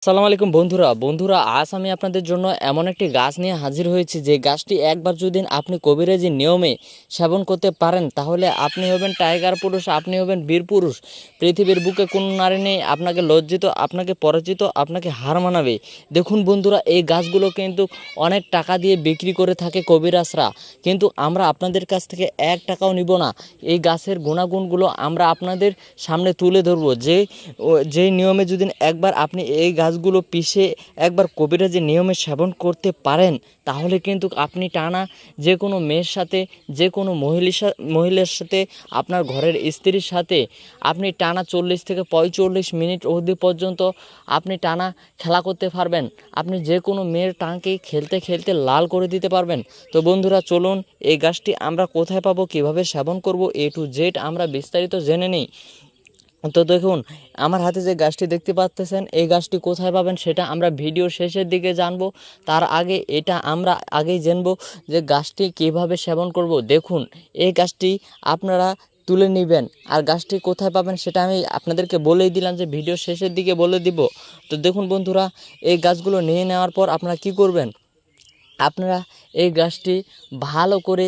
আসসালামু আলাইকুম বন্ধুরা আজ আমি আপনাদের জন্য এমন একটি গাছ নিয়ে হাজির হয়েছি যে গাছটি একবার যদি আপনি কবিরাজি নিয়মে সেবন করতে পারেন তাহলে আপনি হবেন টাইগার পুরুষ, আপনি হবেন বীর পুরুষ। পৃথিবীর বুকে কোনো নারী নেই আপনাকে লজ্জিত, আপনাকে পরাজিত, আপনাকে হার মানাবে। দেখুন বন্ধুরা, এই গাছগুলো কিন্তু অনেক টাকা দিয়ে বিক্রি করে থাকে কবিরাজরা, কিন্তু আমরা আপনাদের কাছ থেকে 1 টাকাও নিব না। এই গাছের গুণাগুণগুলো আমরা আপনাদের সামনে তুলে ধরবো। যেই নিয়মে যদি একবার আপনি এই গাছগুলো পিষে একবার কবিরাজি নিয়মে সেবন করতে পারেন তাহলে কিন্তু আপনি টানা যে কোনো মেয়ের সাথে, যে কোনো মহিলার সাথে, আপনার ঘরের স্ত্রীর সাথে আপনি টানা 40 থেকে 45 মিনিট অবধি পর্যন্ত আপনি টানা খেলা করতে পারবেন। আপনি যে কোনো মেয়ের টানকে খেলতে খেলতে লাল করে দিতে পারবেন। তো বন্ধুরা চলুন, এই গাছটি আমরা কোথায় পাবো, কিভাবে সেবন করব, A to Z আমরা বিস্তারিত জেনে নিই। তো দেখুন, আমার হাতে যে গাছটি দেখতে পাচ্ছেন, এই গাছটি কোথায় পাবেন সেটা আমরা ভিডিওর শেষের দিকে জানবো। তার আগে এটা আমরা আগেই জানবো যে গাছটি কিভাবে সেবন করব। দেখুন, এই গাছটি আপনারা তুলে নেবেন, আর গাছটি কোথায় পাবেন সেটা আমি আপনাদেরকে বলেই দিলাম যে ভিডিওর শেষের দিকে বলে দিব। তো দেখুন বন্ধুরা, এই গাছগুলো নিয়ে নেওয়ার পর আপনারা কি করবেন, আপনারা এই গাছটি ভালো করে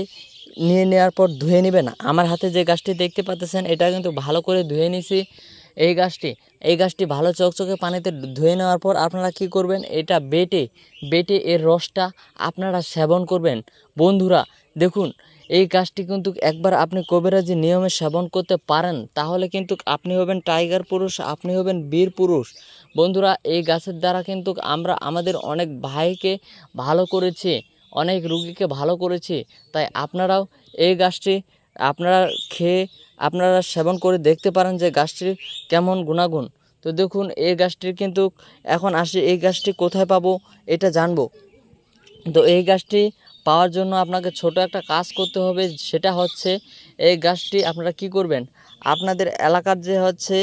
নিয়ে নেওয়ার পর ধুয়ে নেবেন। আমার হাতে যে গাছটি দেখতে পাচ্ছেন এটা কিন্তু ভালো করে ধুয়ে নিছি। এই গাছটি ভালো চকচকে পানিতে ধুয়ে নেওয়ার পর আপনারা কি করবেন, এটা বেটে এর রসটা আপনারা সেবন করবেন। বন্ধুরা দেখুন, এই গাছটি কিন্তু একবার আপনি কবিরাজি নিয়মে সেবন করতে পারেন তাহলে কিন্তু আপনি হবেন টাইগার পুরুষ, আপনি হবেন বীর পুরুষ। বন্ধুরা, এই গাছের দ্বারা কিন্তু আমরা আমাদের অনেক ভাইকে ভালো করেছি, অনেক রুগীকে ভালো করেছি। তাই আপনারাও এই গাছটি আপনারা খেয়ে আপনারা সেবন করে দেখতে পারেন যে গাছটির কেমন গুণাগুণ। তো দেখুন, এই গাছটির কিন্তু এখন আসি এই গাছটি কোথায় পাবো এটা জানবো। তো এই গাছটি পাওয়ার জন্য আপনাকে ছোট একটা কাজ করতে হবে, সেটা হচ্ছে এই গাছটি আপনারা কি করবেন, আপনাদের এলাকার যে হচ্ছে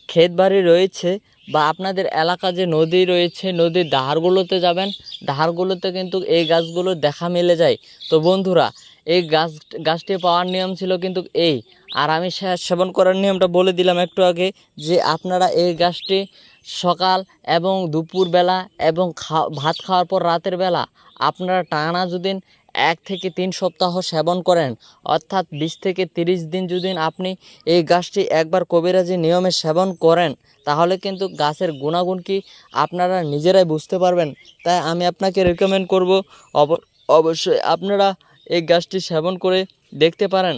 ক্ষেত বাড়ি রয়েছে বা আপনাদের এলাকা যে নদী রয়েছে, নদীর ধারগুলোতে যাবেন। ধারগুলোতে কিন্তু এই গাছগুলো দেখা মিলে যায়। তো বন্ধুরা, এই গাছটি পাওয়ার নিয়ম ছিল কিন্তু এই, আর আমি সেবন করার নিয়মটা বলে দিলাম একটু আগে, যে আপনারা এই গাছটি সকাল এবং দুপুরবেলা এবং ভাত খাওয়ার পর রাতের বেলা আপনারা টানা যদি 1 থেকে 3 সপ্তাহ সেবন করেন, অর্থাৎ 20 থেকে 30 দিন যদি আপনি এই গাছটি একবার কবিরাজি নিয়মে সেবন করেন তাহলে কিন্তু গাছের গুণাগুণ কি আপনারা নিজেরাই বুঝতে পারবেন। তাই আমি আপনাকে রেকমেন্ড করব অবশ্যই আপনারা এই গাছটি সেবন করে দেখতে পারেন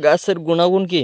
গাছের গুণাগুণ কি।